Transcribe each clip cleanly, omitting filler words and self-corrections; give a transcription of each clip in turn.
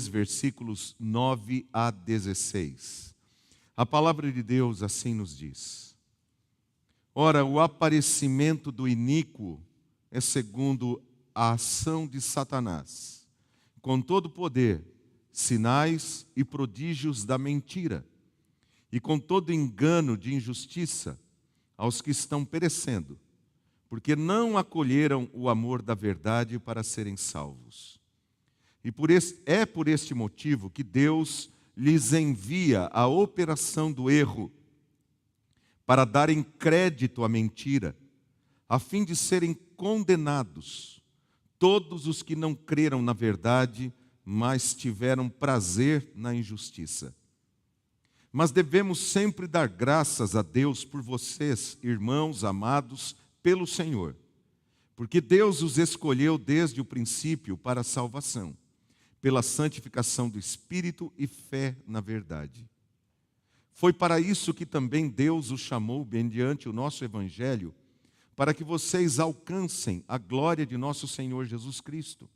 versículos 9 a 16. A palavra de Deus assim nos diz: Ora, o aparecimento do iníquo é segundo a ação de Satanás, com todo poder, sinais e prodígios da mentira, e com todo engano de injustiça aos que estão perecendo, porque não acolheram o amor da verdade para serem salvos. E é por este motivo que Deus lhes envia a operação do erro, para darem crédito à mentira, a fim de serem condenados todos os que não creram na verdade, mas tiveram prazer na injustiça. Mas devemos sempre dar graças a Deus por vocês, irmãos amados pelo Senhor, porque Deus os escolheu desde o princípio para a salvação, pela santificação do Espírito e fé na verdade. Foi para isso que também Deus os chamou mediante o nosso Evangelho, para que vocês alcancem a glória de nosso Senhor Jesus Cristo.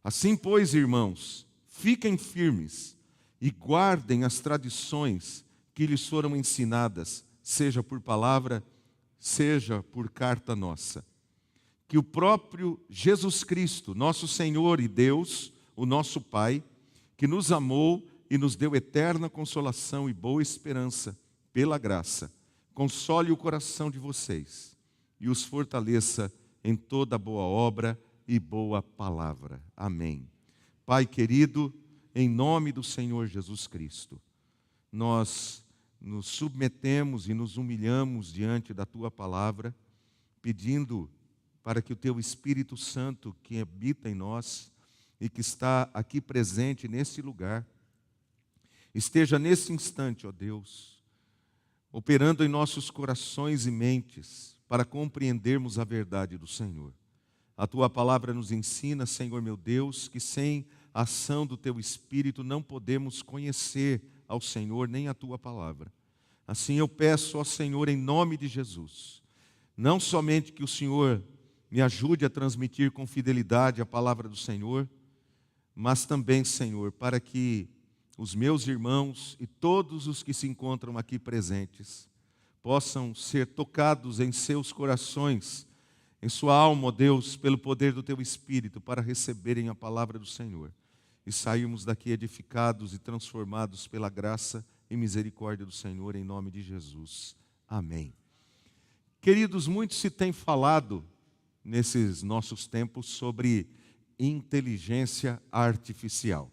Assim, pois, irmãos, fiquem firmes e guardem as tradições que lhes foram ensinadas, seja por palavra, seja por carta nossa. Que o próprio Jesus Cristo, nosso Senhor e Deus, o nosso Pai, que nos amou e nos deu eterna consolação e boa esperança pela graça, console o coração de vocês e os fortaleça em toda boa obra e boa palavra. Amém. Pai querido, em nome do Senhor Jesus Cristo, nós nos submetemos e nos humilhamos diante da Tua palavra, pedindo para que o Teu Espírito Santo, que habita em nós e que está aqui presente nesse lugar, esteja nesse instante, ó Deus, operando em nossos corações e mentes para compreendermos a verdade do Senhor. A Tua palavra nos ensina, Senhor meu Deus, que sem a ação do Teu Espírito não podemos conhecer ao Senhor nem a Tua palavra. Assim eu peço ao Senhor em nome de Jesus, não somente que o Senhor me ajude a transmitir com fidelidade a palavra do Senhor, mas também, Senhor, para que os meus irmãos e todos os que se encontram aqui presentes possam ser tocados em seus corações, em sua alma, ó Deus, pelo poder do Teu Espírito, para receberem a palavra do Senhor e sairmos daqui edificados e transformados pela graça e misericórdia do Senhor, em nome de Jesus. Amém. Queridos, muito se tem falado nesses nossos tempos sobre inteligência artificial.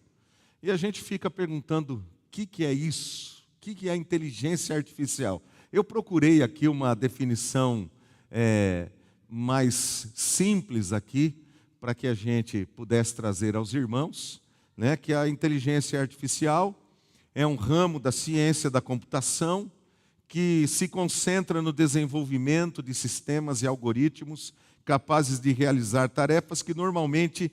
E a gente fica perguntando, o que é isso? O que é inteligência artificial? Eu procurei aqui uma definição mais simples aqui, para que a gente pudesse trazer aos irmãos, né, que a inteligência artificial é um ramo da ciência da computação que se concentra no desenvolvimento de sistemas e algoritmos capazes de realizar tarefas que normalmente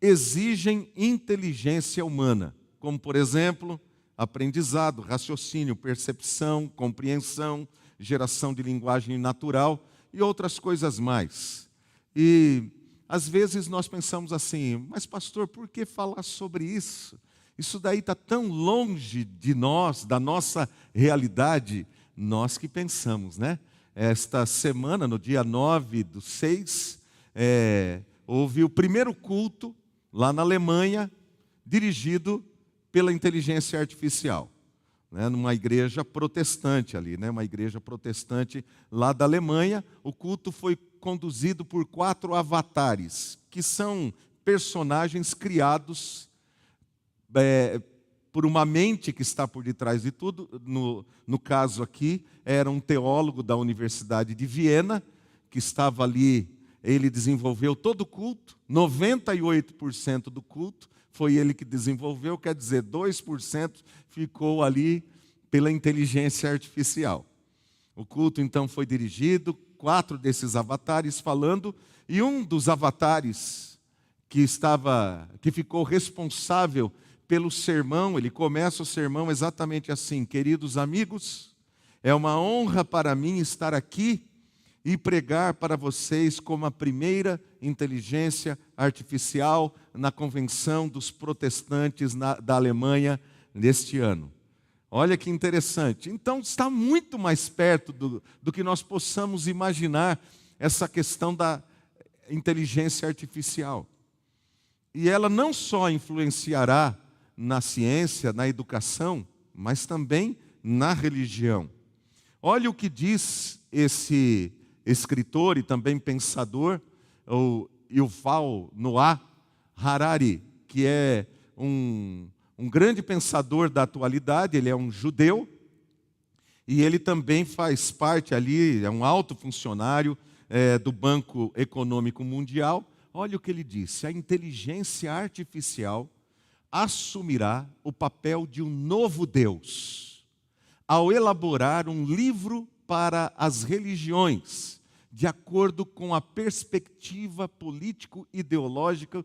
exigem inteligência humana, como, por exemplo, aprendizado, raciocínio, percepção, compreensão, geração de linguagem natural e outras coisas mais. E, às vezes, nós pensamos assim, mas pastor, por que falar sobre isso? Isso daí está tão longe de nós, da nossa realidade. Nós que pensamos, né? Esta semana, no dia 9/6, houve o primeiro culto lá na Alemanha, dirigido pela inteligência artificial, né, numa igreja protestante ali, né, uma igreja protestante lá da Alemanha. O culto foi conduzido por 4 avatares, que são personagens criados por uma mente que está por detrás de tudo. No caso aqui, era um teólogo da Universidade de Viena, que estava ali. Ele desenvolveu todo o culto, 98% do culto foi ele que desenvolveu, quer dizer, 2% ficou ali pela inteligência artificial. O culto então foi dirigido, 4 desses avatares falando, e um dos avatares que ficou responsável pelo sermão, ele começa o sermão exatamente assim: queridos amigos, é uma honra para mim estar aqui e pregar para vocês como a primeira inteligência artificial na convenção dos protestantes da Alemanha neste ano. Olha que interessante. Então está muito mais perto do que nós possamos imaginar essa questão da inteligência artificial. E ela não só influenciará na ciência, na educação, mas também na religião. Olha o que diz esse escritor e também pensador, o Yuval Noah Harari, que é um grande pensador da atualidade. Ele é um judeu e ele também faz parte ali, é um alto funcionário do Banco Econômico Mundial. Olha o que ele disse: a inteligência artificial assumirá o papel de um novo Deus ao elaborar um livro para as religiões, de acordo com a perspectiva político-ideológica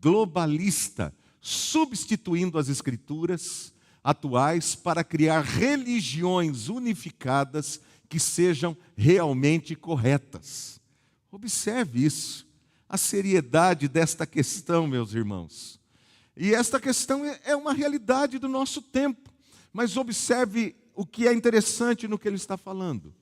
globalista, substituindo as escrituras atuais para criar religiões unificadas que sejam realmente corretas. Observe isso, a seriedade desta questão, meus irmãos. E esta questão é uma realidade do nosso tempo, mas observe o que é interessante no que ele está falando.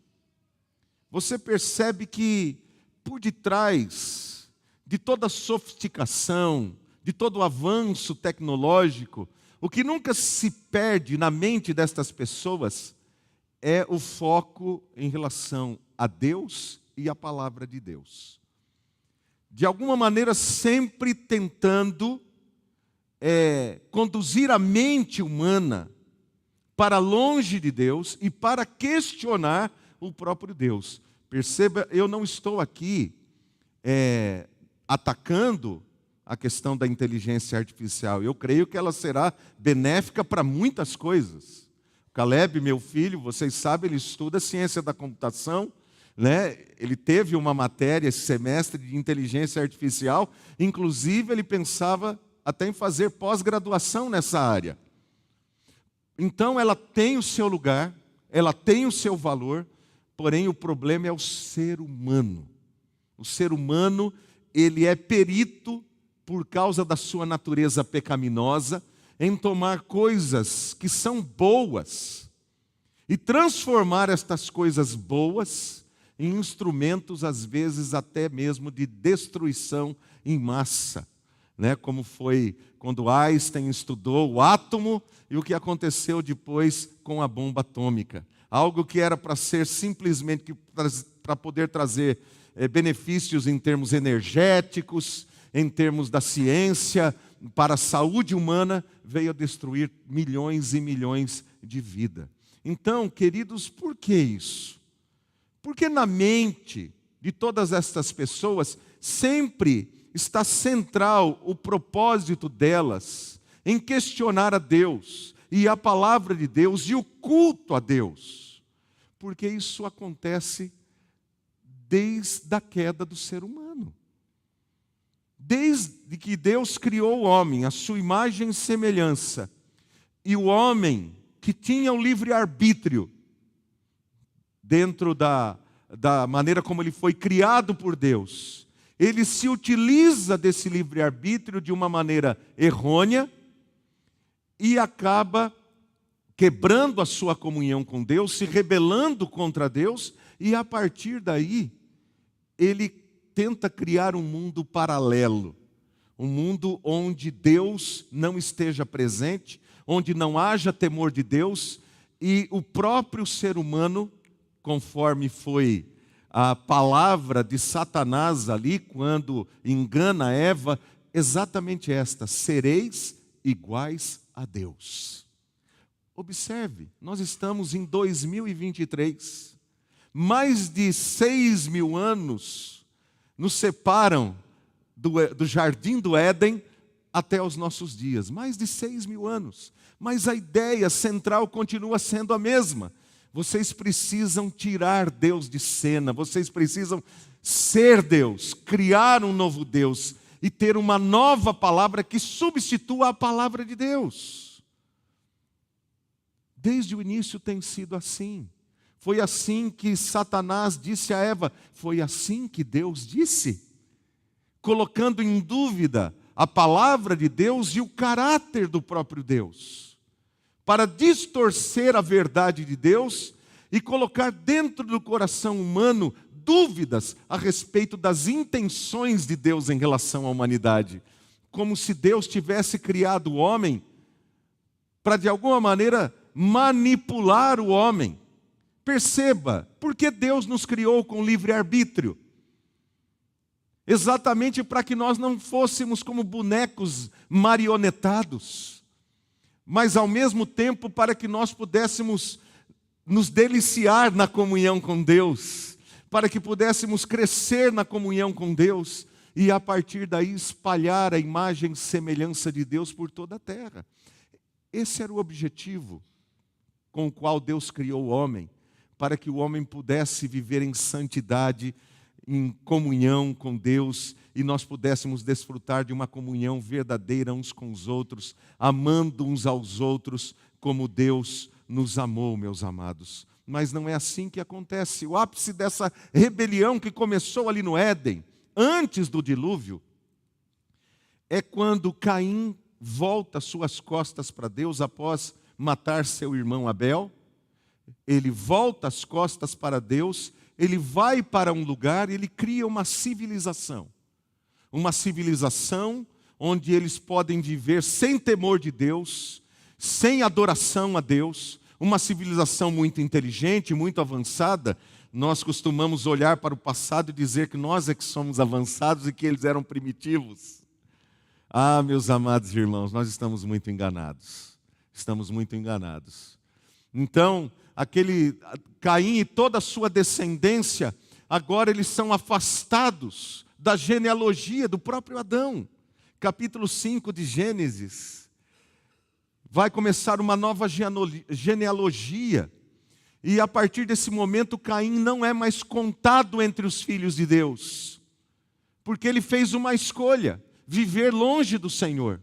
Você percebe que por detrás de toda a sofisticação, de todo o avanço tecnológico, o que nunca se perde na mente destas pessoas é o foco em relação a Deus e a palavra de Deus. De alguma maneira, sempre tentando conduzir a mente humana para longe de Deus e para questionar o próprio Deus. Perceba, eu não estou aqui atacando a questão da inteligência artificial. Eu creio que ela será benéfica para muitas coisas. Caleb, meu filho, vocês sabem, ele estuda ciência da computação, né? Ele teve uma matéria esse semestre de inteligência artificial, inclusive ele pensava até em fazer pós-graduação nessa área. Então ela tem o seu lugar, ela tem o seu valor, porém o problema é o ser humano. O ser humano, ele é perito, por causa da sua natureza pecaminosa, em tomar coisas que são boas e transformar estas coisas boas em instrumentos, às vezes até mesmo de destruição em massa, né? Como foi quando Einstein estudou o átomo e o que aconteceu depois com a bomba atômica. Algo que era para ser simplesmente para poder trazer benefícios em termos energéticos, em termos da ciência, para a saúde humana, veio a destruir milhões e milhões de vidas. Então, queridos, por que isso? Porque na mente de todas estas pessoas sempre está central o propósito delas em questionar a Deus e a palavra de Deus e o culto a Deus. Porque isso acontece desde a queda do ser humano. Desde que Deus criou o homem, a sua imagem e semelhança, e o homem que tinha o livre-arbítrio, dentro da maneira como ele foi criado por Deus, ele se utiliza desse livre-arbítrio de uma maneira errônea e acaba quebrando a sua comunhão com Deus, se rebelando contra Deus, e a partir daí, ele tenta criar um mundo paralelo, um mundo onde Deus não esteja presente, onde não haja temor de Deus, e o próprio ser humano, conforme foi a palavra de Satanás ali, quando engana Eva, exatamente esta: sereis iguais a Deus. Observe, nós estamos em 2023, mais de 6.000 anos nos separam do jardim do Éden até os nossos dias, mais de 6.000 anos, mas a ideia central continua sendo a mesma. Vocês precisam tirar Deus de cena, vocês precisam ser Deus, criar um novo Deus e ter uma nova palavra que substitua a palavra de Deus. Desde o início tem sido assim. Foi assim que Satanás disse a Eva, foi assim que Deus disse, colocando em dúvida a palavra de Deus e o caráter do próprio Deus, para distorcer a verdade de Deus e colocar dentro do coração humano dúvidas a respeito das intenções de Deus em relação à humanidade, como se Deus tivesse criado o homem para de alguma maneira manipular o homem. Perceba, por que Deus nos criou com livre-arbítrio? Exatamente para que nós não fôssemos como bonecos marionetados, mas ao mesmo tempo para que nós pudéssemos nos deliciar na comunhão com Deus, para que pudéssemos crescer na comunhão com Deus e a partir daí espalhar a imagem e semelhança de Deus por toda a terra. Esse era o objetivo com o qual Deus criou o homem, para que o homem pudesse viver em santidade, em comunhão com Deus, e nós pudéssemos desfrutar de uma comunhão verdadeira uns com os outros, amando uns aos outros como Deus nos amou, meus amados. Mas não é assim que acontece. O ápice dessa rebelião que começou ali no Éden, antes do dilúvio, é quando Caim volta suas costas para Deus após matar seu irmão Abel. Ele volta as costas para Deus, ele vai para um lugar e ele cria uma civilização onde eles podem viver sem temor de Deus, sem adoração a Deus, uma civilização muito inteligente, muito avançada. Nós costumamos olhar para o passado e dizer que nós é que somos avançados e que eles eram primitivos. Ah, meus amados irmãos, nós estamos muito enganados. Estamos muito enganados. Então, aquele Caim e toda a sua descendência, agora eles são afastados da genealogia do próprio Adão. Capítulo 5 de Gênesis. Vai começar uma nova genealogia. E a partir desse momento, Caim não é mais contado entre os filhos de Deus. Porque ele fez uma escolha, viver longe do Senhor.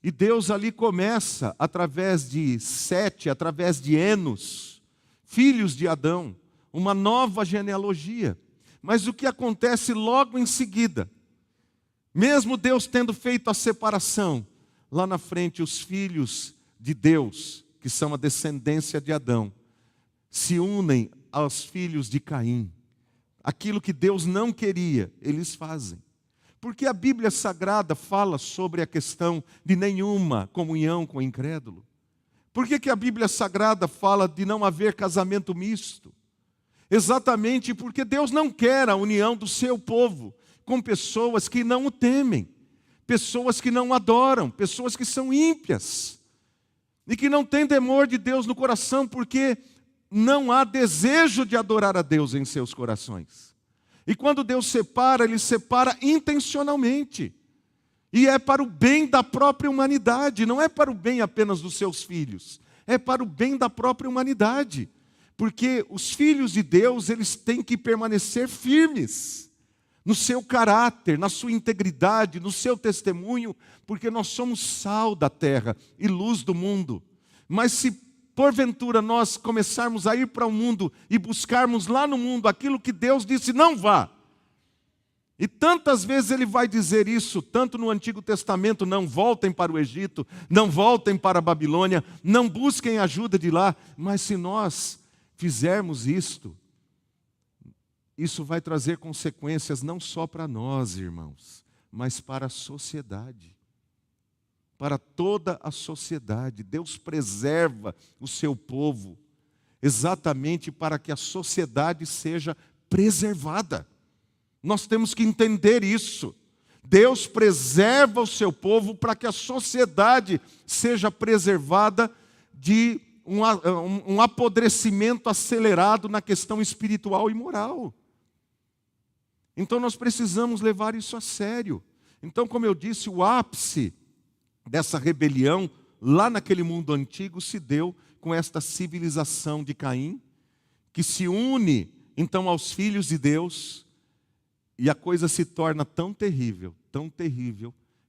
E Deus ali começa, através de Sete, através de Enos, filhos de Adão, uma nova genealogia. Mas o que acontece logo em seguida? Mesmo Deus tendo feito a separação, lá na frente os filhos de Deus, que são a descendência de Adão, se unem aos filhos de Caim. Aquilo que Deus não queria, eles fazem. Porque a Bíblia Sagrada fala sobre a questão de nenhuma comunhão com o incrédulo? Por que a Bíblia Sagrada fala de não haver casamento misto? Exatamente porque Deus não quer a união do seu povo com pessoas que não o temem, pessoas que não adoram, pessoas que são ímpias e que não têm temor de Deus no coração, porque não há desejo de adorar a Deus em seus corações. E quando Deus separa, Ele separa intencionalmente. E é para o bem da própria humanidade, não é para o bem apenas dos seus filhos, é para o bem da própria humanidade. Porque os filhos de Deus, eles têm que permanecer firmes no seu caráter, na sua integridade, no seu testemunho, porque nós somos sal da terra e luz do mundo. Mas se porventura nós começarmos a ir para o mundo e buscarmos lá no mundo aquilo que Deus disse, não vá. E tantas vezes Ele vai dizer isso, tanto no Antigo Testamento, não voltem para o Egito, não voltem para a Babilônia, não busquem ajuda de lá. Mas se nós fizermos isto, isso vai trazer consequências não só para nós, irmãos, mas para a sociedade. Para toda a sociedade. Deus preserva o seu povo exatamente para que a sociedade seja preservada. Nós temos que entender isso. Deus preserva o seu povo para que a sociedade seja preservada de um apodrecimento acelerado na questão espiritual e moral. Então nós precisamos levar isso a sério. Então, como eu disse, o ápice dessa rebelião, lá naquele mundo antigo, se deu com esta civilização de Caim, que se une então aos filhos de Deus, e a coisa se torna tão terrível,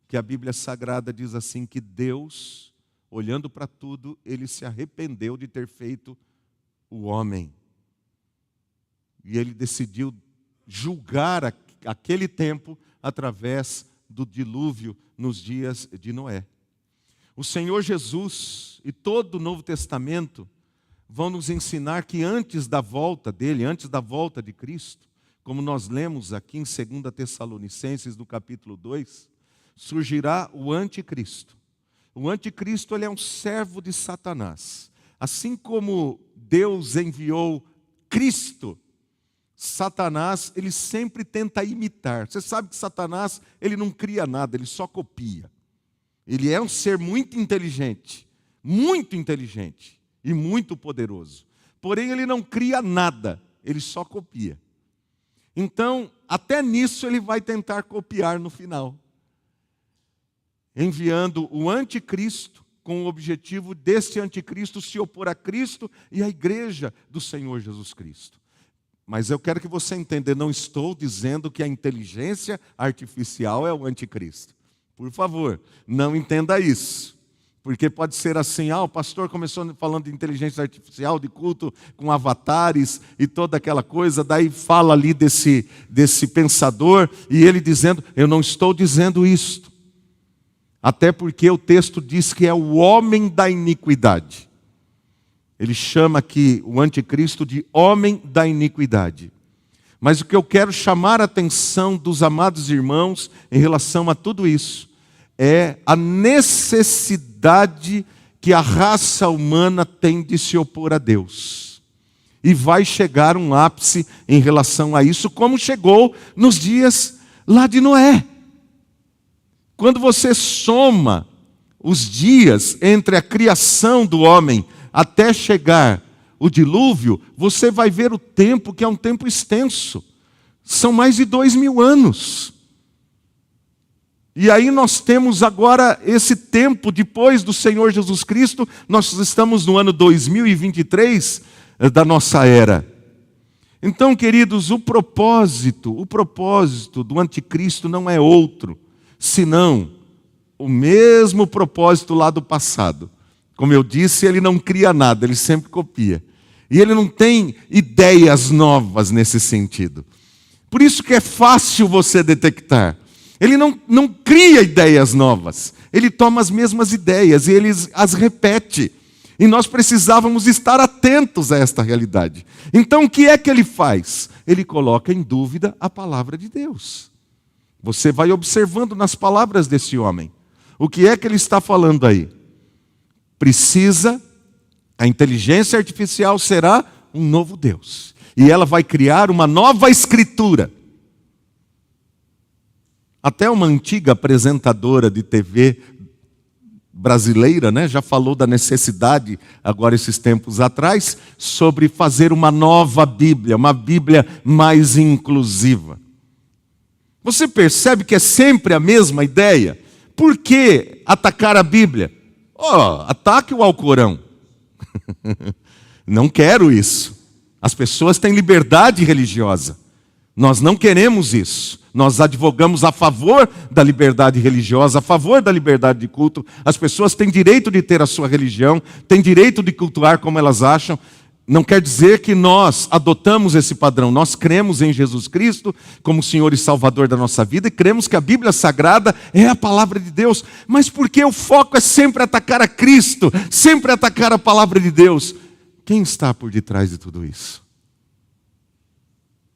que a Bíblia Sagrada diz assim, que Deus, olhando para tudo, Ele se arrependeu de ter feito o homem. E ele decidiu julgar aquele tempo através do dilúvio nos dias de Noé. O Senhor Jesus e todo o Novo Testamento vão nos ensinar que antes da volta dele, antes da volta de Cristo, como nós lemos aqui em 2 Tessalonicenses, no capítulo 2, surgirá o anticristo. O anticristo, ele é um servo de Satanás. Assim como Deus enviou Cristo, Satanás, ele sempre tenta imitar. Você sabe que Satanás, ele não cria nada, ele só copia. Ele é um ser muito inteligente e muito poderoso. Porém, ele não cria nada, ele só copia. Então, até nisso ele vai tentar copiar no final, enviando o anticristo com o objetivo desse anticristo se opor a Cristo e à igreja do Senhor Jesus Cristo. Mas eu quero que você entenda, eu não estou dizendo que a inteligência artificial é o anticristo. Por favor, não entenda isso. Porque pode ser assim, o pastor começou falando de inteligência artificial, de culto com avatares e toda aquela coisa, daí fala ali desse pensador, e ele dizendo, eu não estou dizendo isto. Até porque o texto diz que é o homem da iniquidade. Ele chama aqui o anticristo de homem da iniquidade. Mas o que eu quero chamar a atenção dos amados irmãos em relação a tudo isso é a necessidade que a raça humana tem de se opor a Deus. E vai chegar um ápice em relação a isso, como chegou nos dias lá de Noé. Quando você soma os dias entre a criação do homem até chegar o dilúvio, você vai ver o tempo, que é um tempo extenso. São mais de 2000 anos. E aí nós temos agora esse tempo depois do Senhor Jesus Cristo, nós estamos no ano 2023 da nossa era. Então, queridos, o propósito do anticristo não é outro, senão o mesmo propósito lá do passado. Como eu disse, ele não cria nada, ele sempre copia. E ele não tem ideias novas nesse sentido. Por isso que é fácil você detectar. Ele não cria ideias novas. Ele toma as mesmas ideias e ele as repete. E nós precisávamos estar atentos a esta realidade. Então o que é que ele faz? Ele coloca em dúvida a palavra de Deus. Você vai observando nas palavras desse homem. O que é que ele está falando aí? A inteligência artificial será um novo Deus. E ela vai criar uma nova escritura. Até uma antiga apresentadora de TV brasileira, já falou da necessidade, agora esses tempos atrás, sobre fazer uma nova Bíblia, uma Bíblia mais inclusiva. Você percebe que é sempre a mesma ideia? Por que atacar a Bíblia? Ataque o Alcorão. Não quero isso. As pessoas têm liberdade religiosa. Nós não queremos isso. Nós advogamos a favor da liberdade religiosa, a favor da liberdade de culto. As pessoas têm direito de ter a sua religião, têm direito de cultuar como elas acham. Não quer dizer que nós adotamos esse padrão. Nós cremos em Jesus Cristo como Senhor e Salvador da nossa vida e cremos que a Bíblia Sagrada é a palavra de Deus. Mas por que o foco é sempre atacar a Cristo, sempre atacar a palavra de Deus? Quem está por detrás de tudo isso?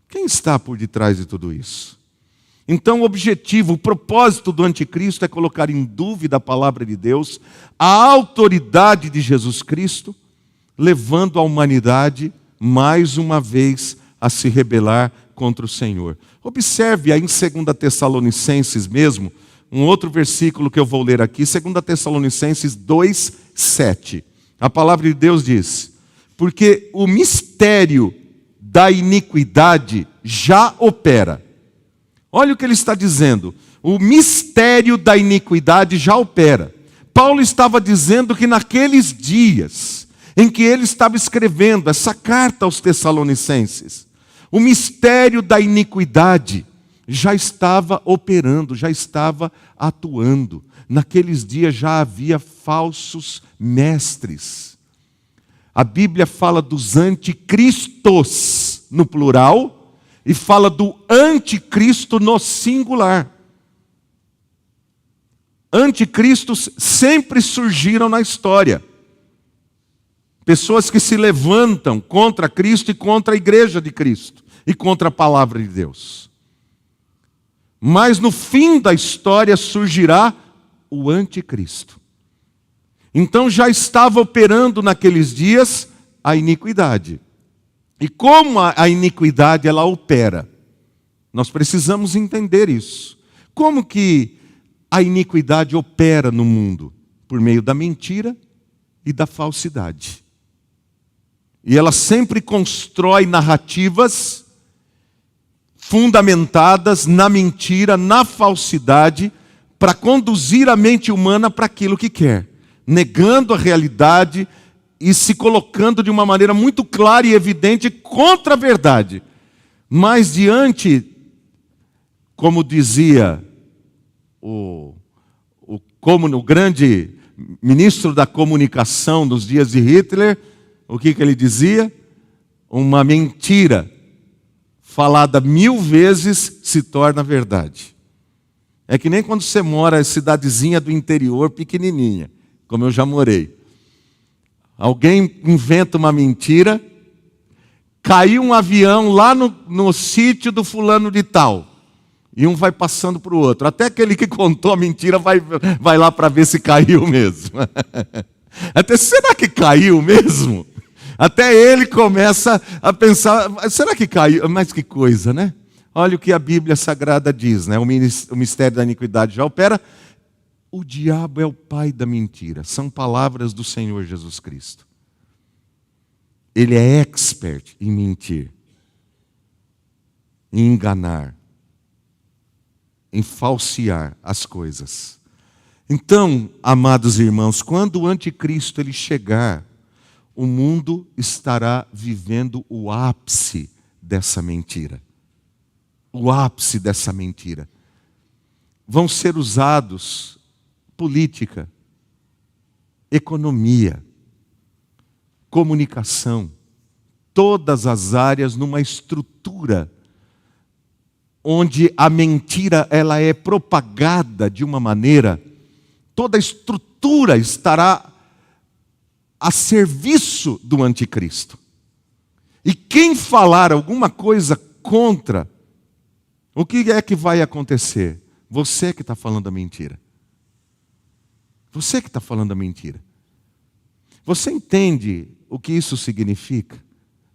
Quem está por detrás de tudo isso? Então o propósito do anticristo é colocar em dúvida a palavra de Deus, a autoridade de Jesus Cristo, levando a humanidade mais uma vez a se rebelar contra o Senhor. Observe aí em 2 Tessalonicenses mesmo, um outro versículo que eu vou ler aqui, 2 Tessalonicenses 2:7. A palavra de Deus diz: porque o mistério da iniquidade já opera. Olha o que ele está dizendo. O mistério da iniquidade já opera. Paulo estava dizendo que naqueles dias em que ele estava escrevendo essa carta aos Tessalonicenses, o mistério da iniquidade já estava operando, já estava atuando. Naqueles dias já havia falsos mestres. A Bíblia fala dos anticristos. no plural e fala do anticristo no singular. Anticristos sempre surgiram na história. Pessoas que se levantam contra Cristo e contra a igreja de Cristo e contra a palavra de Deus. Mas no fim da história surgirá o anticristo. Então já estava operando naqueles dias a iniquidade. E como a iniquidade ela opera? Nós precisamos entender isso. Como que a iniquidade opera no mundo? Por meio da mentira e da falsidade. E ela sempre constrói narrativas fundamentadas na mentira, na falsidade, para conduzir a mente humana para aquilo que quer, negando a realidade e se colocando de uma maneira muito clara e evidente contra a verdade. Mas diante, como dizia o grande ministro da comunicação dos dias de Hitler, o que ele dizia? Uma mentira falada 1000 vezes se torna verdade. É que nem quando você mora em cidadezinha do interior pequenininha, como eu já morei. Alguém inventa uma mentira, caiu um avião lá no sítio do fulano de tal. E um vai passando para o outro. Até aquele que contou a mentira vai lá para ver se caiu mesmo. Até, será que caiu mesmo? Até ele começa a pensar, será que caiu? Mas que coisa, né? Olha o que a Bíblia Sagrada diz, né? O mistério da iniquidade já opera. O diabo é o pai da mentira. São palavras do Senhor Jesus Cristo. Ele é expert em mentir, em enganar, em falsear as coisas. Então, amados irmãos, quando o anticristo ele chegar, o mundo estará vivendo o ápice dessa mentira. O ápice dessa mentira. Vão ser usados política, economia, comunicação, todas as áreas numa estrutura onde a mentira ela é propagada de uma maneira, toda a estrutura estará a serviço do anticristo. E quem falar alguma coisa contra, o que é que vai acontecer? Você que está falando a mentira. Você que está falando a mentira. Você entende o que isso significa?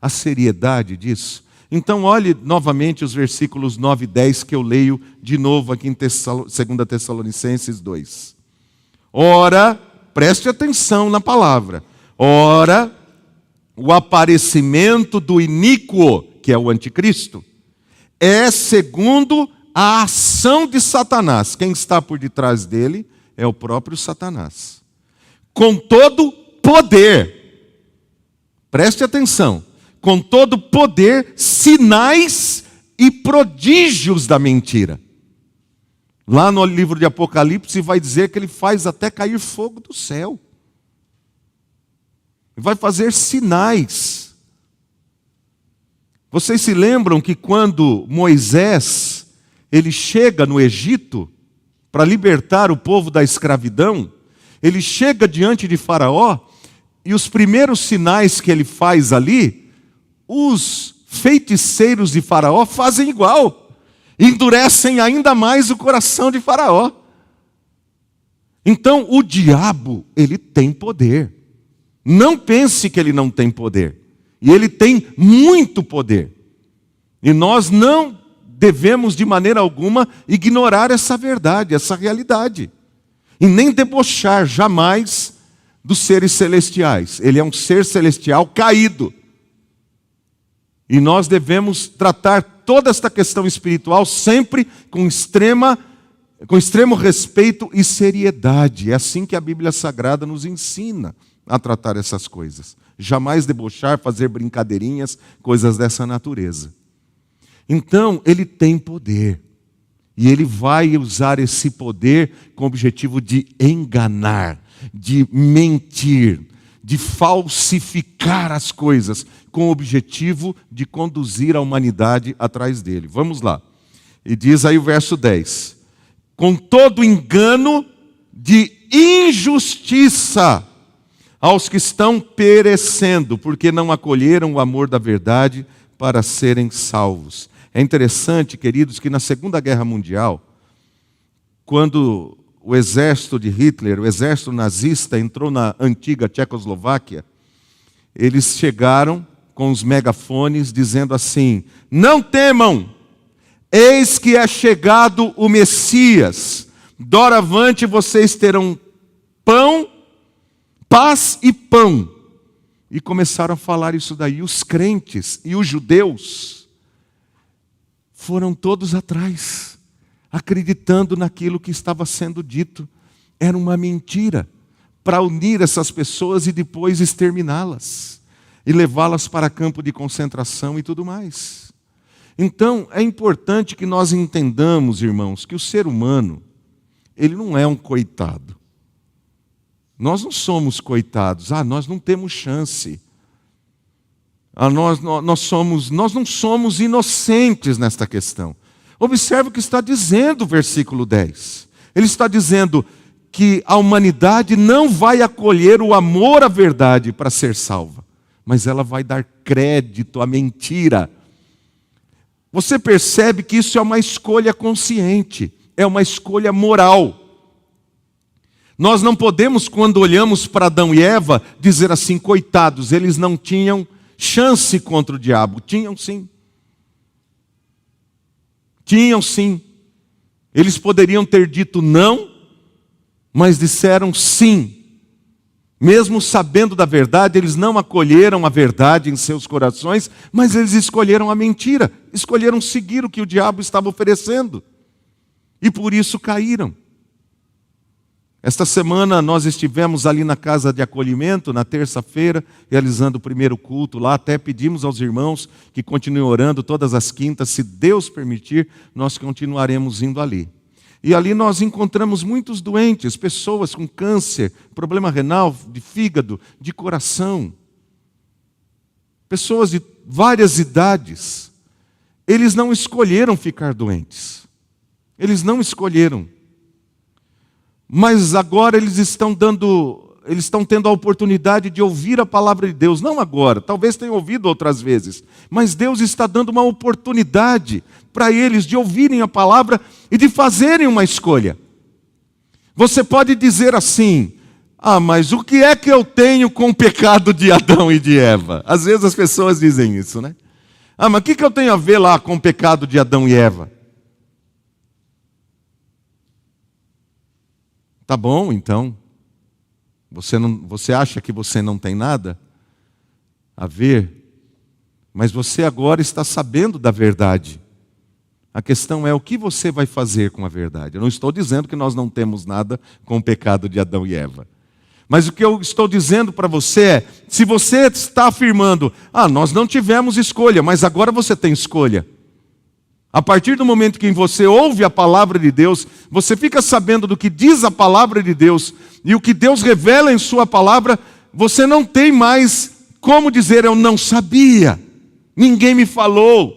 A seriedade disso? Então olhe novamente os versículos 9 e 10 que eu leio de novo aqui em 2 Tessalonicenses 2. Ora, preste atenção na palavra. Ora, o aparecimento do iníquo, que é o anticristo, é segundo a ação de Satanás. Quem está por detrás dele é o próprio Satanás. Com todo poder, preste atenção, com todo poder, sinais e prodígios da mentira. Lá no livro de Apocalipse vai dizer que ele faz até cair fogo do céu. Vai fazer sinais. Vocês se lembram que quando Moisés ele chega no Egito para libertar o povo da escravidão, ele chega diante de Faraó e os primeiros sinais que ele faz ali, os feiticeiros de Faraó fazem igual, endurecem ainda mais o coração de Faraó. Então o diabo, ele tem poder. Não pense que ele não tem poder. E ele tem muito poder. E nós não devemos de maneira alguma ignorar essa verdade, essa realidade. E nem debochar jamais dos seres celestiais. Ele é um ser celestial caído. E nós devemos tratar toda esta questão espiritual sempre com extremo respeito e seriedade. É assim que a Bíblia Sagrada nos ensina a tratar essas coisas. Jamais debochar, fazer brincadeirinhas, coisas dessa natureza. Então, ele tem poder. E ele vai usar esse poder com o objetivo de enganar, de mentir, de falsificar as coisas, com o objetivo de conduzir a humanidade atrás dele. Vamos lá. E diz aí o verso 10. Com todo engano de injustiça aos que estão perecendo, porque não acolheram o amor da verdade para serem salvos. É interessante, queridos, que na Segunda Guerra Mundial, quando o exército de Hitler, o exército nazista, entrou na antiga Tchecoslováquia, eles chegaram com os megafones dizendo assim: não temam, eis que é chegado o Messias, doravante vocês terão pão, paz e pão. E começaram a falar isso daí. Os crentes e os judeus foram todos atrás, acreditando naquilo que estava sendo dito. Era uma mentira, para unir essas pessoas e depois exterminá-las, e levá-las para campo de concentração e tudo mais. Então, é importante que nós entendamos, irmãos, que o ser humano, ele não é um coitado. Nós não somos coitados. Nós não temos chance. Nós não somos inocentes nesta questão. Observe o que está dizendo o versículo 10. Ele está dizendo que a humanidade não vai acolher o amor à verdade para ser salva, mas ela vai dar crédito à mentira. Você percebe que isso é uma escolha consciente, é uma escolha moral. Nós não podemos, quando olhamos para Adão e Eva, dizer assim: coitados, eles não tinham chance contra o diabo. Tinham sim. Tinham sim. Eles poderiam ter dito não, mas disseram sim. Mesmo sabendo da verdade, eles não acolheram a verdade em seus corações, mas eles escolheram a mentira, escolheram seguir o que o diabo estava oferecendo. E por isso caíram. Esta semana nós estivemos ali na casa de acolhimento, na terça-feira, realizando o primeiro culto lá. Até pedimos aos irmãos que continuem orando todas as quintas. Se Deus permitir, nós continuaremos indo ali. E ali nós encontramos muitos doentes, pessoas com câncer, problema renal, de fígado, de coração. Pessoas de várias idades. Eles não escolheram ficar doentes. Eles não escolheram. Mas agora eles estão tendo a oportunidade de ouvir a palavra de Deus. Não agora, talvez tenham ouvido outras vezes. Mas Deus está dando uma oportunidade para eles de ouvirem a palavra e de fazerem uma escolha. Você pode dizer assim: mas o que é que eu tenho com o pecado de Adão e de Eva? Às vezes as pessoas dizem isso, né? Mas o que eu tenho a ver lá com o pecado de Adão e Eva? Tá bom, então. Você acha que você não tem nada a ver, mas você agora está sabendo da verdade. A questão é o que você vai fazer com a verdade. Eu não estou dizendo que nós não temos nada com o pecado de Adão e Eva. Mas o que eu estou dizendo para você é, se você está afirmando: nós não tivemos escolha, mas agora você tem escolha. A partir do momento que você ouve a palavra de Deus, você fica sabendo do que diz a palavra de Deus, e o que Deus revela em sua palavra, você não tem mais como dizer: eu não sabia, ninguém me falou.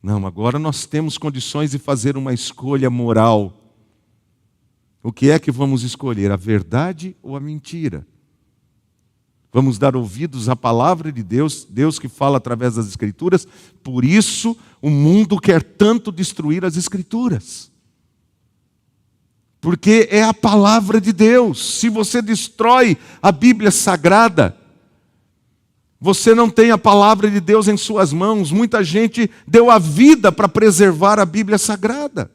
Não, agora nós temos condições de fazer uma escolha moral. O que é que vamos escolher, a verdade ou a mentira? Vamos dar ouvidos à palavra de Deus, Deus que fala através das Escrituras. Por isso o mundo quer tanto destruir as Escrituras. Porque é a palavra de Deus. Se você destrói a Bíblia Sagrada, você não tem a palavra de Deus em suas mãos. Muita gente deu a vida para preservar a Bíblia Sagrada.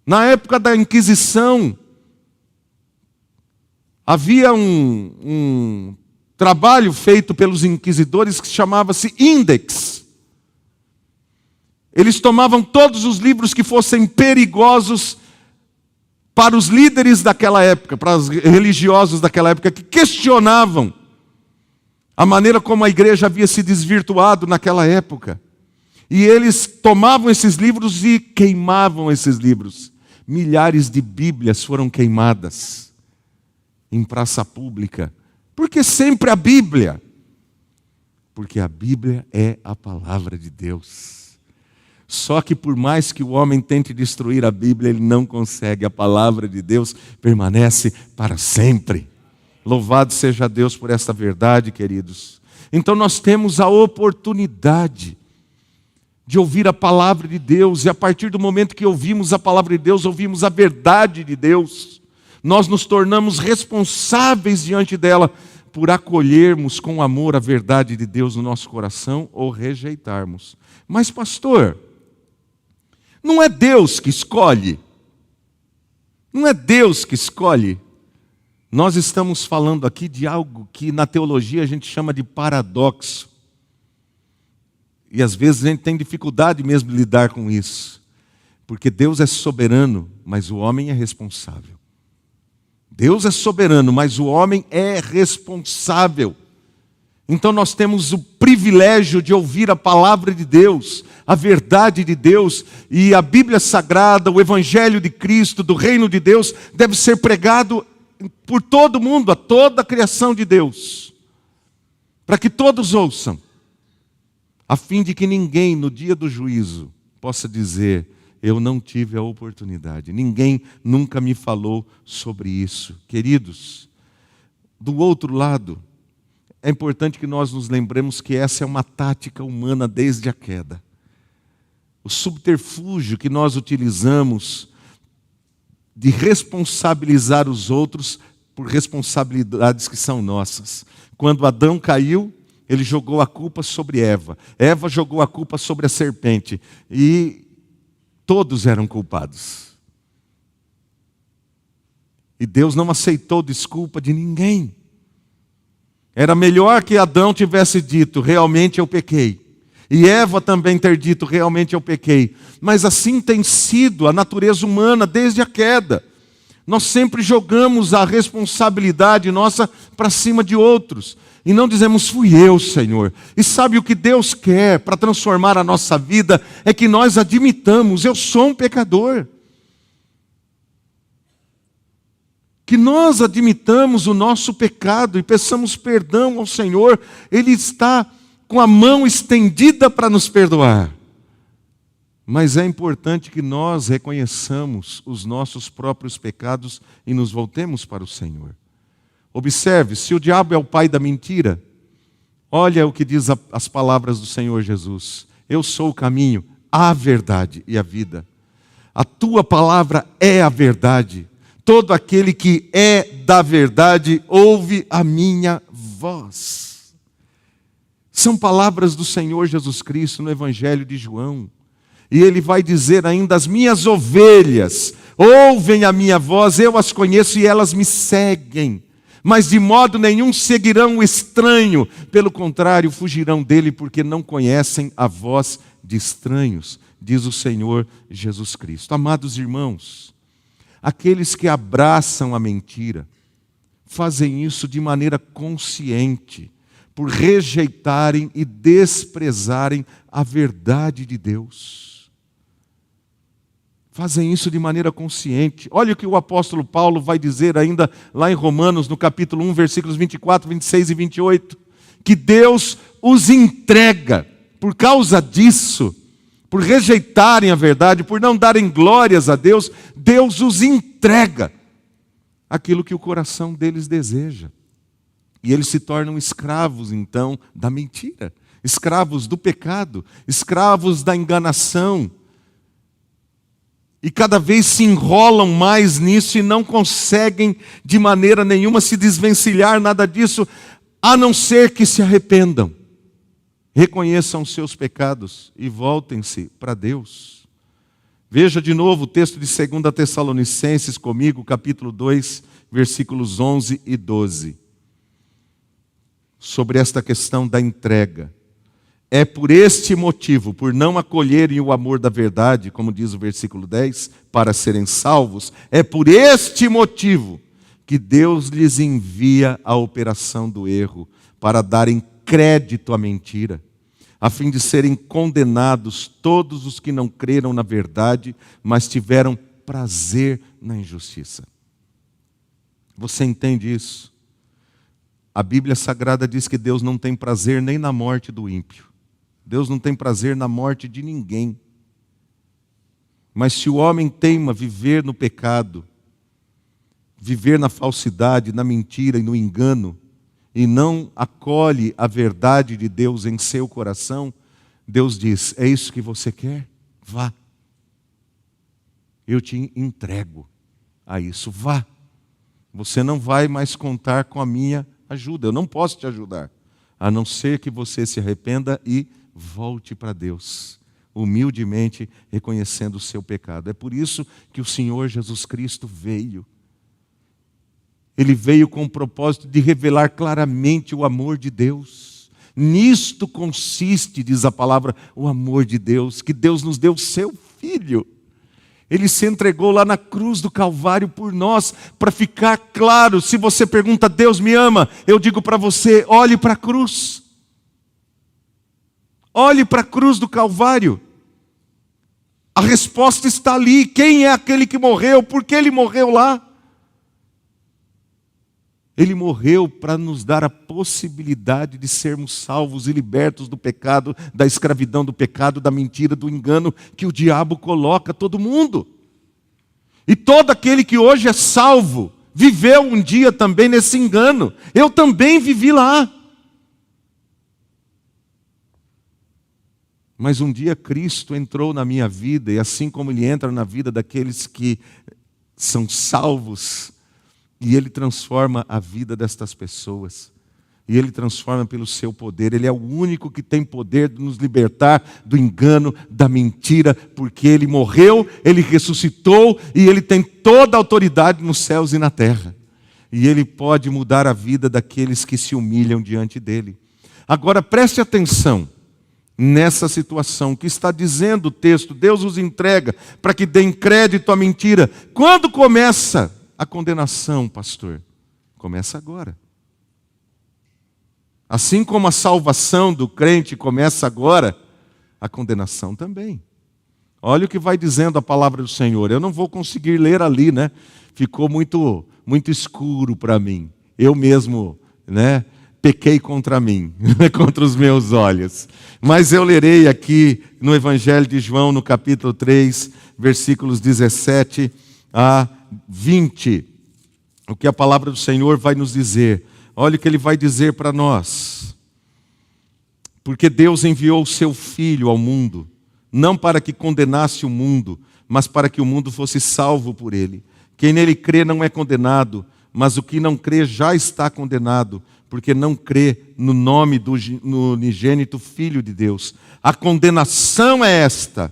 Na época da Inquisição, havia um trabalho feito pelos inquisidores que chamava-se Index. Eles tomavam todos os livros que fossem perigosos para os líderes daquela época, para os religiosos daquela época, que questionavam a maneira como a igreja havia se desvirtuado naquela época. E eles tomavam esses livros e queimavam esses livros. Milhares de Bíblias foram queimadas. em praça pública? Por que sempre a Bíblia? Porque a Bíblia é a palavra de Deus. Só que por mais que o homem tente destruir a Bíblia, ele não consegue. A palavra de Deus permanece para sempre. Louvado seja Deus por esta verdade, queridos. Então nós temos a oportunidade de ouvir a palavra de Deus. E a partir do momento que ouvimos a palavra de Deus, ouvimos a verdade de Deus, nós nos tornamos responsáveis diante dela por acolhermos com amor a verdade de Deus no nosso coração ou rejeitarmos. Mas pastor, não é Deus que escolhe? Não é Deus que escolhe? Nós estamos falando aqui de algo que na teologia a gente chama de paradoxo. E às vezes a gente tem dificuldade mesmo de lidar com isso. Porque Deus é soberano, mas o homem é responsável. Deus é soberano, mas o homem é responsável. Então nós temos o privilégio de ouvir a palavra de Deus, a verdade de Deus, e a Bíblia Sagrada, o Evangelho de Cristo, do Reino de Deus, deve ser pregado por todo mundo, a toda a criação de Deus, para que todos ouçam, a fim de que ninguém no dia do juízo possa dizer: eu não tive a oportunidade, ninguém nunca me falou sobre isso. Queridos, do outro lado, é importante que nós nos lembremos que essa é uma tática humana desde a queda. O subterfúgio que nós utilizamos de responsabilizar os outros por responsabilidades que são nossas. Quando Adão caiu, ele jogou a culpa sobre Eva. Eva jogou a culpa sobre a serpente. E todos eram culpados. E Deus não aceitou desculpa de ninguém. Era melhor que Adão tivesse dito: realmente eu pequei. E Eva também ter dito: realmente eu pequei. Mas assim tem sido a natureza humana desde a queda. Nós sempre jogamos a responsabilidade nossa para cima de outros. E não dizemos: fui eu, Senhor. E sabe o que Deus quer para transformar a nossa vida? É que nós admitamos: eu sou um pecador. Que nós admitamos o nosso pecado e peçamos perdão ao Senhor. Ele está com a mão estendida para nos perdoar. Mas é importante que nós reconheçamos os nossos próprios pecados e nos voltemos para o Senhor. Observe, se o diabo é o pai da mentira, olha o que diz as palavras do Senhor Jesus: eu sou o caminho, a verdade e a vida. A tua palavra é a verdade. Todo aquele que é da verdade ouve a minha voz. São palavras do Senhor Jesus Cristo no Evangelho de João. E ele vai dizer ainda: as minhas ovelhas ouvem a minha voz, eu as conheço e elas me seguem. Mas de modo nenhum seguirão o estranho, pelo contrário, fugirão dele, porque não conhecem a voz de estranhos, diz o Senhor Jesus Cristo. Amados irmãos, aqueles que abraçam a mentira, fazem isso de maneira consciente, por rejeitarem e desprezarem a verdade de Deus. Fazem isso de maneira consciente. Olha o que o apóstolo Paulo vai dizer ainda lá em Romanos, no capítulo 1, versículos 24, 26 e 28. Que Deus os entrega por causa disso, por rejeitarem a verdade, por não darem glórias a Deus, Deus os entrega aquilo que o coração deles deseja. E eles se tornam escravos, então, da mentira, escravos do pecado, escravos da enganação. E cada vez se enrolam mais nisso e não conseguem de maneira nenhuma se desvencilhar nada disso, a não ser que se arrependam, reconheçam os seus pecados e voltem-se para Deus. Veja de novo o texto de 2 Tessalonicenses comigo, capítulo 2, versículos 11 e 12. Sobre esta questão da entrega. É por este motivo, por não acolherem o amor da verdade, como diz o versículo 10, para serem salvos, é por este motivo que Deus lhes envia a operação do erro, para darem crédito à mentira, a fim de serem condenados todos os que não creram na verdade, mas tiveram prazer na injustiça. Você entende isso? A Bíblia Sagrada diz que Deus não tem prazer nem na morte do ímpio. Deus não tem prazer na morte de ninguém. Mas se o homem teima viver no pecado, viver na falsidade, na mentira e no engano, e não acolhe a verdade de Deus em seu coração, Deus diz: é isso que você quer? Vá. Eu te entrego a isso, vá. Você não vai mais contar com a minha ajuda, eu não posso te ajudar, a não ser que você se arrependa e volte para Deus, humildemente reconhecendo o seu pecado. É por isso que o Senhor Jesus Cristo veio. Ele veio com o propósito de revelar claramente o amor de Deus. Nisto consiste, diz a palavra, o amor de Deus, que Deus nos deu o seu Filho. Ele se entregou lá na cruz do Calvário por nós, para ficar claro. Se você pergunta: Deus me ama? Eu digo para você: olhe para a cruz. Olhe para a cruz do Calvário. A resposta está ali. Quem é aquele que morreu? Por que ele morreu lá? Ele morreu para nos dar a possibilidade de sermos salvos e libertos do pecado, da escravidão do pecado, da mentira, do engano que o diabo coloca todo mundo. E todo aquele que hoje é salvo, viveu um dia também nesse engano. Eu também vivi lá. Mas um dia Cristo entrou na minha vida, e assim como Ele entra na vida daqueles que são salvos, e Ele transforma a vida destas pessoas. E Ele transforma pelo seu poder. Ele é o único que tem poder de nos libertar do engano, da mentira, porque Ele morreu, Ele ressuscitou e Ele tem toda a autoridade nos céus e na terra. E Ele pode mudar a vida daqueles que se humilham diante dEle. Agora preste atenção nessa situação que está dizendo o texto: Deus os entrega para que deem crédito à mentira. Quando começa a condenação, pastor? Começa agora. Assim como a salvação do crente começa agora, a condenação também. Olha o que vai dizendo a palavra do Senhor. Eu não vou conseguir ler ali, né? Ficou muito escuro para mim. Eu mesmo, pequei contra mim, contra os meus olhos. Mas eu lerei aqui no Evangelho de João, no capítulo 3, versículos 17 a 20, o que a palavra do Senhor vai nos dizer. Olha o que Ele vai dizer para nós. Porque Deus enviou o seu Filho ao mundo, não para que condenasse o mundo, mas para que o mundo fosse salvo por Ele. Quem nele crê não é condenado, mas o que não crê já está condenado, porque não crê no nome do unigênito Filho de Deus. A condenação é esta: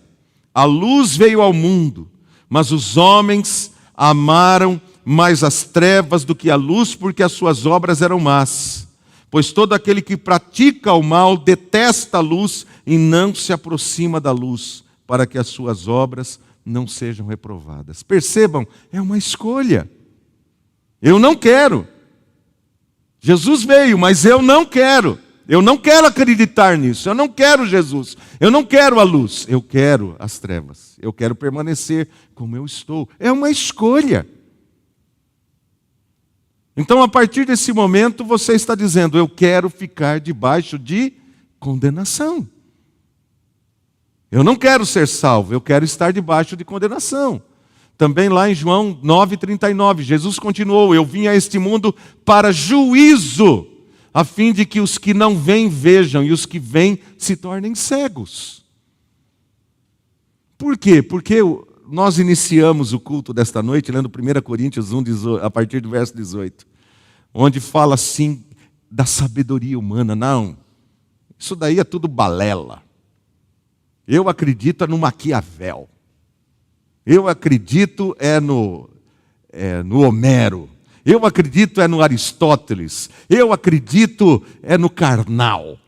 a luz veio ao mundo, mas os homens amaram mais as trevas do que a luz, porque as suas obras eram más. Pois todo aquele que pratica o mal detesta a luz e não se aproxima da luz, para que as suas obras não sejam reprovadas. Percebam, é uma escolha. Eu não quero. Jesus veio, mas eu não quero. Eu não quero acreditar nisso. Eu não quero Jesus. Eu não quero a luz. Eu quero as trevas. Eu quero permanecer como eu estou. É uma escolha. Então, a partir desse momento, você está dizendo: eu quero ficar debaixo de condenação. Eu não quero ser salvo, eu quero estar debaixo de condenação. Também lá em João 9,39, Jesus continuou: eu vim a este mundo para juízo, a fim de que os que não veem vejam e os que veem se tornem cegos. Por quê? Porque nós iniciamos o culto desta noite lendo 1 Coríntios 1, a partir do verso 18, onde fala assim da sabedoria humana. Não, isso daí é tudo balela. Eu acredito no Maquiavel. Eu acredito no Homero. Eu acredito no Aristóteles. Eu acredito no Karnal,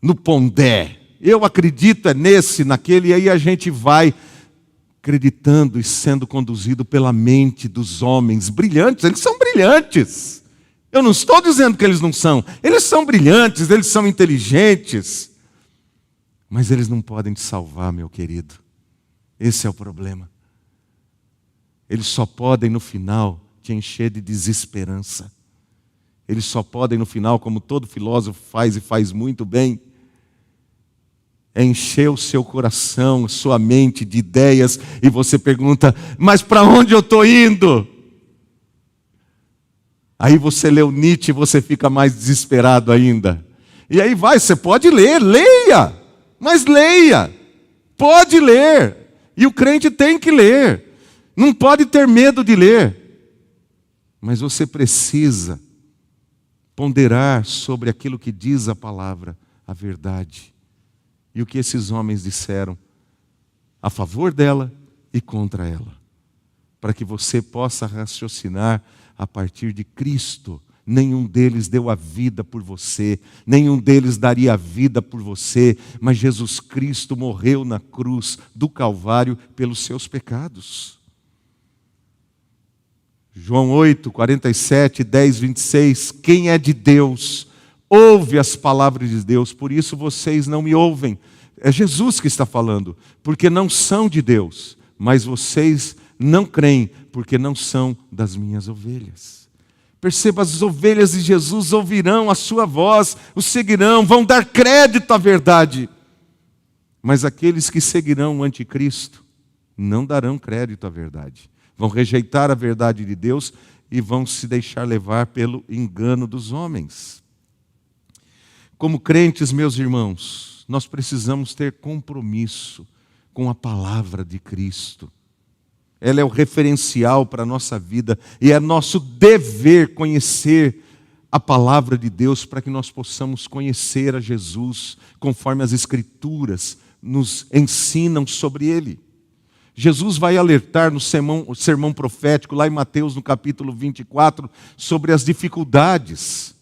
no Pondé. Eu acredito nesse, naquele, e aí a gente vai acreditando e sendo conduzido pela mente dos homens brilhantes. Eles são brilhantes. Eu não estou dizendo que eles não são. Eles são brilhantes, eles são inteligentes. Mas eles não podem te salvar, meu querido. Esse é o problema. Eles só podem, no final, te te encher de desesperança. Eles só podem, no final, como todo filósofo faz e faz muito bem, encher o seu coração, sua mente de ideias, e você pergunta: mas para onde eu estou indo? Aí você lê o Nietzsche e você fica mais desesperado ainda. E aí você pode ler, leia, mas leia, pode ler, e o crente tem que ler, não pode ter medo de ler, mas você precisa ponderar sobre aquilo que diz a palavra, a verdade, e o que esses homens disseram a favor dela e contra ela, para que você possa raciocinar a partir de Cristo. Nenhum deles deu a vida por você, nenhum deles daria a vida por você, mas Jesus Cristo morreu na cruz do Calvário pelos seus pecados. João 8, 47, 10, 26, quem é de Deus, ouve as palavras de Deus, por isso vocês não me ouvem. É Jesus que está falando, porque não são de Deus, mas vocês não creem, porque não são das minhas ovelhas. Perceba, as ovelhas de Jesus ouvirão a sua voz, o seguirão, vão dar crédito à verdade. Mas aqueles que seguirão o anticristo não darão crédito à verdade. Vão rejeitar a verdade de Deus e vão se deixar levar pelo engano dos homens. Como crentes, meus irmãos, nós precisamos ter compromisso com a palavra de Cristo. Ela é o referencial para a nossa vida e é nosso dever conhecer a palavra de Deus para que nós possamos conhecer a Jesus conforme as Escrituras nos ensinam sobre Ele. Jesus vai alertar no sermão profético, lá em Mateus, no capítulo 24, sobre as dificuldades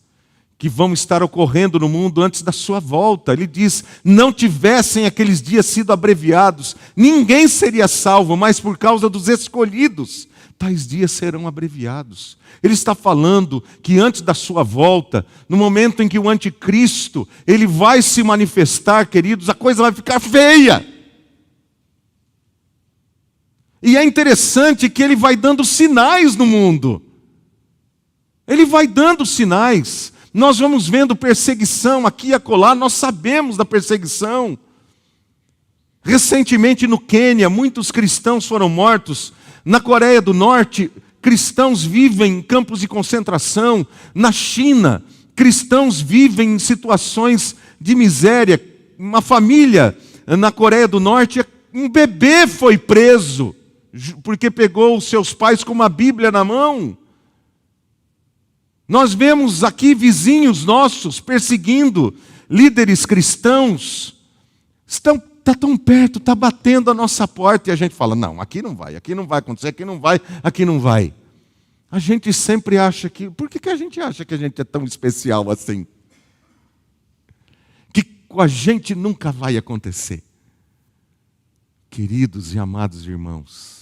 que vão estar ocorrendo no mundo antes da sua volta. Ele diz: não tivessem aqueles dias sido abreviados, ninguém seria salvo, mas por causa dos escolhidos, tais dias serão abreviados. Ele está falando que antes da sua volta, no momento em que o anticristo, ele vai se manifestar, queridos, a coisa vai ficar feia. E é interessante que ele vai dando sinais no mundo. Ele vai dando sinais. Nós vamos vendo perseguição aqui e acolá, nós sabemos da perseguição. Recentemente no Quênia, muitos cristãos foram mortos. Na Coreia do Norte, cristãos vivem em campos de concentração. Na China, cristãos vivem em situações de miséria. Uma família na Coreia do Norte, um bebê foi preso, porque pegou os seus pais com uma Bíblia na mão. Nós vemos aqui vizinhos nossos perseguindo líderes cristãos. Está tão perto, está batendo a nossa porta. E a gente fala: não, aqui não vai acontecer, aqui não vai, aqui não vai. A gente sempre acha que... Por que a gente acha que a gente é tão especial assim? Que com a gente nunca vai acontecer. Queridos e amados irmãos,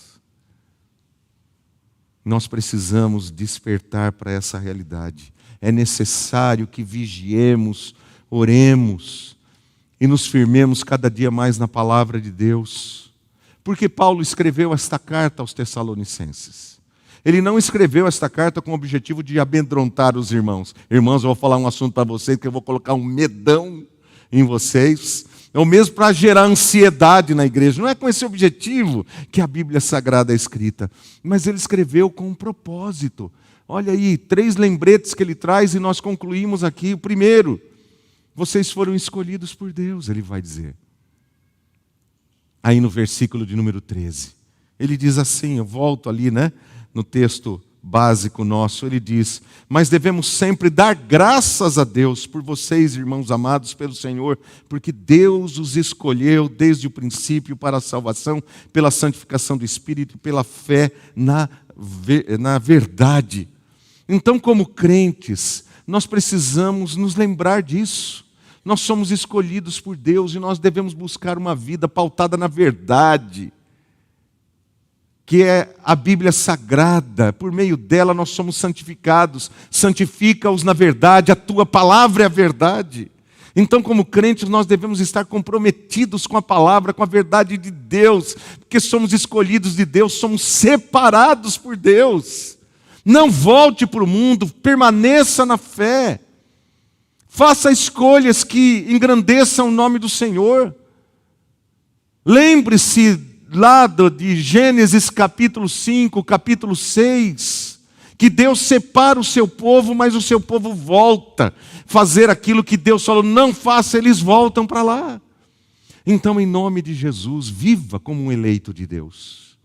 nós precisamos despertar para essa realidade. É necessário que vigiemos, oremos e nos firmemos cada dia mais na palavra de Deus. Porque Paulo escreveu esta carta aos Tessalonicenses. Ele não escreveu esta carta com o objetivo de amedrontar os irmãos. Irmãos, eu vou falar um assunto para vocês que eu vou colocar um medão em vocês. Ou mesmo para gerar ansiedade na igreja. Não é com esse objetivo que a Bíblia Sagrada é escrita. Mas ele escreveu com um propósito. Olha aí, 3 lembretes que ele traz e nós concluímos aqui. O primeiro: vocês foram escolhidos por Deus, ele vai dizer. Aí no versículo de número 13. Ele diz assim, eu volto ali, no texto básico nosso, ele diz: mas devemos sempre dar graças a Deus por vocês, irmãos amados pelo Senhor, porque Deus os escolheu desde o princípio para a salvação, pela santificação do Espírito, pela fé na verdade. Então, como crentes, nós precisamos nos lembrar disso. Nós somos escolhidos por Deus e nós devemos buscar uma vida pautada na verdade, que é a Bíblia Sagrada. Por meio dela nós somos santificados. Santifica-os na verdade, a tua palavra é a verdade. Então, como crentes, nós devemos estar comprometidos com a palavra, com a verdade de Deus, porque somos escolhidos de Deus, somos separados por Deus. Não volte para o mundo, permaneça na fé. Faça escolhas que engrandeçam o nome do Senhor. Lembre-se lá de Gênesis capítulo 5, capítulo 6, que Deus separa o seu povo, mas o seu povo volta a fazer aquilo que Deus falou, não faça, eles voltam para lá. Então, em nome de Jesus, viva como um eleito de Deus.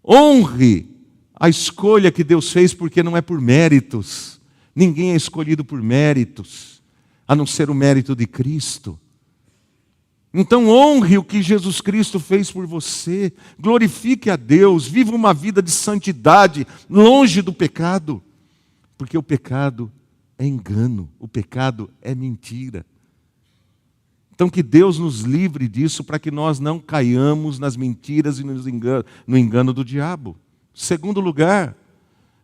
Honre a escolha que Deus fez, porque não é por méritos. Ninguém é escolhido por méritos, a não ser o mérito de Cristo. Então honre o que Jesus Cristo fez por você. Glorifique a Deus, viva uma vida de santidade, longe do pecado. Porque o pecado é engano, o pecado é mentira. Então que Deus nos livre disso para que nós não caiamos nas mentiras e no engano do diabo. Segundo lugar,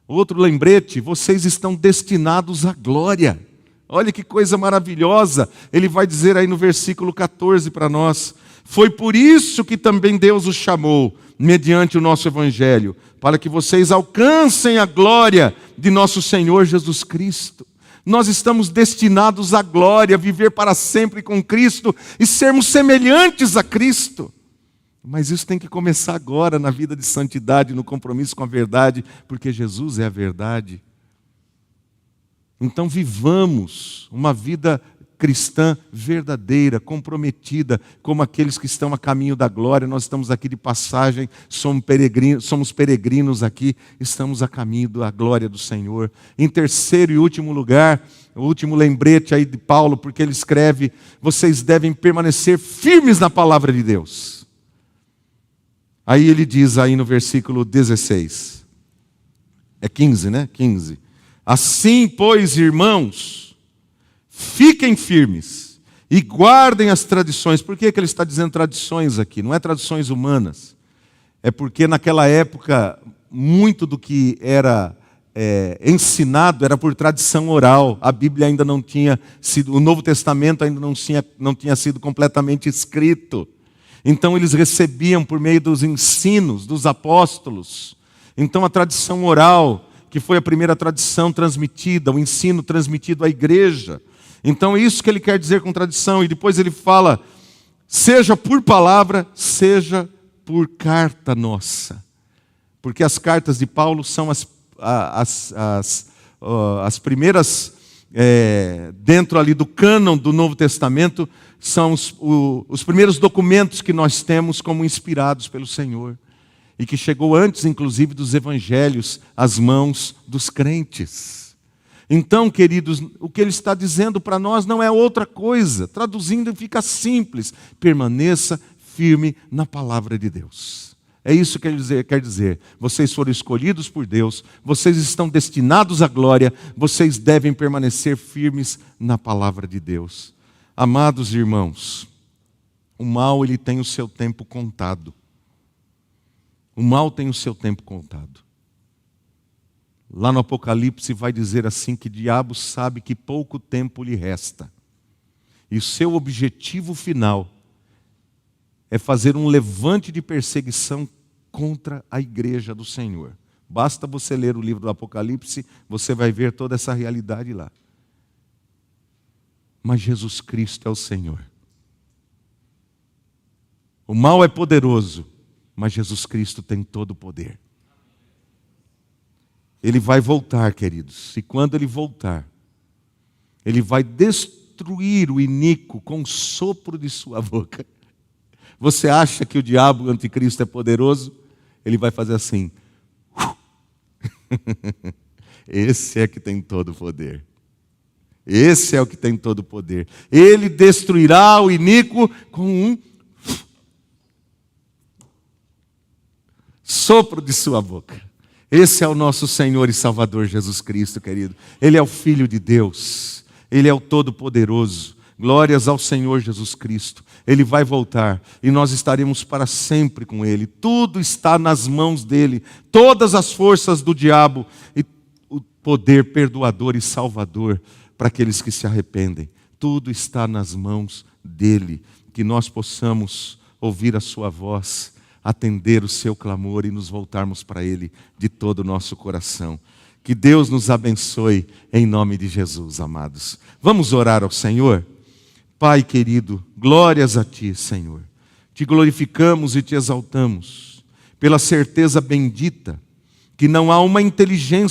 outro lembrete, vocês estão destinados à glória. Olha que coisa maravilhosa. Ele vai dizer aí no versículo 14 para nós. Foi por isso que também Deus os chamou, mediante o nosso evangelho, para que vocês alcancem a glória de nosso Senhor Jesus Cristo. Nós estamos destinados à glória, viver para sempre com Cristo e sermos semelhantes a Cristo. Mas isso tem que começar agora, na vida de santidade, no compromisso com a verdade, porque Jesus é a verdade. Então vivamos uma vida cristã verdadeira, comprometida, como aqueles que estão a caminho da glória. Nós estamos aqui de passagem, somos peregrinos aqui, estamos a caminho da glória do Senhor. Em terceiro e último lugar, o último lembrete aí de Paulo, porque ele escreve, vocês devem permanecer firmes na palavra de Deus. Aí ele diz aí no versículo 16, é 15, né? 15. Assim, pois, irmãos, fiquem firmes e guardem as tradições. Por que ele está dizendo tradições aqui? Não é tradições humanas. É porque naquela época, muito do que era ensinado era por tradição oral. A Bíblia ainda não tinha sido, o Novo Testamento ainda não tinha sido completamente escrito. Então eles recebiam por meio dos ensinos dos apóstolos. Então a tradição oral, que foi a primeira tradição transmitida, o ensino transmitido à igreja. Então é isso que ele quer dizer com tradição. E depois ele fala, seja por palavra, seja por carta nossa. Porque as cartas de Paulo são as primeiras, dentro ali do cânon do Novo Testamento, são os primeiros documentos que nós temos como inspirados pelo Senhor. E que chegou antes, inclusive, dos evangelhos às mãos dos crentes. Então, queridos, o que ele está dizendo para nós não é outra coisa. Traduzindo, fica simples. Permaneça firme na palavra de Deus. É isso que ele quer dizer. Vocês foram escolhidos por Deus, vocês estão destinados à glória, vocês devem permanecer firmes na palavra de Deus. Amados irmãos, o mal ele tem o seu tempo contado. O mal tem o seu tempo contado. Lá no Apocalipse vai dizer assim que o diabo sabe que pouco tempo lhe resta. E o seu objetivo final é fazer um levante de perseguição contra a igreja do Senhor. Basta você ler o livro do Apocalipse, você vai ver toda essa realidade lá. Mas Jesus Cristo é o Senhor. O mal é poderoso, mas Jesus Cristo tem todo o poder. Ele vai voltar, queridos. E quando Ele voltar, Ele vai destruir o iníquo com o sopro de sua boca. Você acha que o diabo, o anticristo, é poderoso? Ele vai fazer assim. Esse é que tem todo o poder. Esse é o que tem todo o poder. Ele destruirá o iníquo com um sopro de sua boca. Esse é o nosso Senhor e Salvador Jesus Cristo, querido. Ele é o Filho de Deus. Ele é o Todo-Poderoso. Glórias ao Senhor Jesus Cristo. Ele vai voltar e nós estaremos para sempre com Ele. Tudo está nas mãos dEle. Todas as forças do diabo e o poder perdoador e salvador para aqueles que se arrependem. Tudo está nas mãos dEle. Que nós possamos ouvir a sua voz, atender o seu clamor e nos voltarmos para Ele de todo o nosso coração. Que Deus nos abençoe em nome de Jesus, amados. Vamos orar ao Senhor? Pai querido, glórias a Ti, Senhor. Te glorificamos e Te exaltamos pela certeza bendita que não há uma inteligência